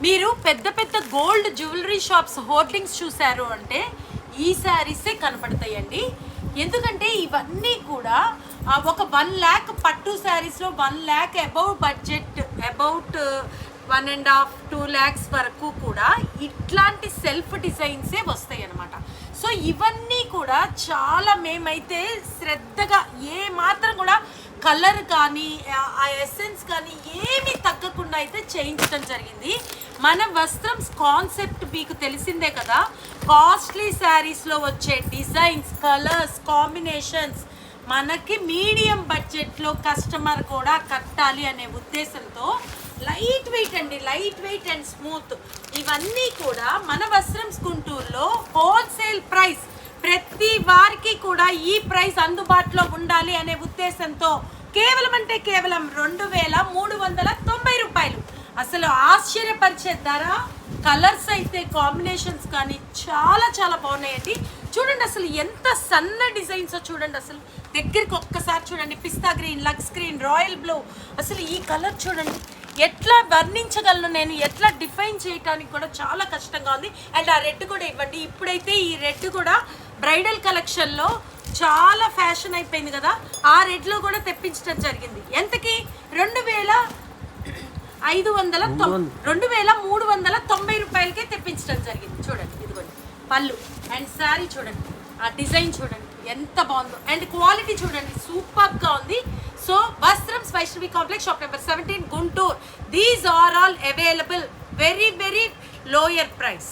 మీరు పెద్ద పెద్ద గోల్డ్ జ్యువెలరీ షాప్స్ హోర్డింగ్స్ చూశారు అంటే ఈ శారీసే కనపడతాయండి. ఎందుకంటే ఇవన్నీ కూడా ఒక 1 lakh పట్టు శారీస్లో 1 lakh above budget, about 1.5-2 lakhs వరకు కూడా ఇట్లాంటి సెల్ఫ్ డిజైన్సే వస్తాయి అన్నమాట. సో ఇవన్నీ కూడా చాలా మేమైతే శ్రద్ధగా ఏ మాత్రం కూడా కలర్ కానీ ఆ ఎసెన్స్ కానీ ఏమీ తగ్గకుండా అయితే చేయించడం జరిగింది. మన వస్త్రం కాన్సెప్ట్ మీకు తెలిసిందే కదా, కాస్ట్లీ శారీస్లో వచ్చే డిజైన్స్, కలర్స్, కాంబినేషన్స్ మనకి మీడియం బడ్జెట్లో కస్టమర్ కూడా కట్టాలి అనే ఉద్దేశంతో లైట్ వెయిట్ అండి, లైట్ వెయిట్ అండ్ స్మూత్ ఇవన్నీ కూడా మన వస్త్రం గుంటూరులో హోల్సేల్ ప్రైస్, ప్రతి వారికి కూడా ఈ ప్రైస్ అందుబాటులో ఉండాలి అనే ఉద్దేశంతో కేవలం అంటే కేవలం 2,390 రూపాయలు. అసలు ఆశ్చర్యపరిచే ధర. కలర్స్ అయితే కాంబినేషన్స్ కానీ చాలా చాలా బాగున్నాయండి. చూడండి అసలు ఎంత సన్న డిజైన్స్ చూడండి, అసలు దగ్గరికి ఒక్కసారి చూడండి. Pista green, lux green, royal blue, అసలు ఈ కలర్ చూడండి ఎట్లా వర్ణించగలను నేను, ఎట్లా డిఫైన్ చేయడానికి కూడా చాలా కష్టంగా ఉంది. అండ్ ఆ రెడ్ కూడా ఇవ్వండి. ఇప్పుడైతే ఈ రెడ్ కూడా బ్రైడల్ కలెక్షన్లో చాలా ఫ్యాషన్ అయిపోయింది కదా, ఆ రెడ్లో కూడా తెప్పించడం జరిగింది. ఎంతకి 2,390 రూపాయలకే తెప్పించడం జరిగింది. చూడండి ఇదిగోండి పళ్ళు అండ్ శారీ చూడండి, ఆ డిజైన్ చూడండి ఎంత బాగుందో, అండ్ క్వాలిటీ చూడండి సూపర్గా ఉంది. So Vastram Vaishnavi complex, shop number 17, Guntur. These are all available very very lower price.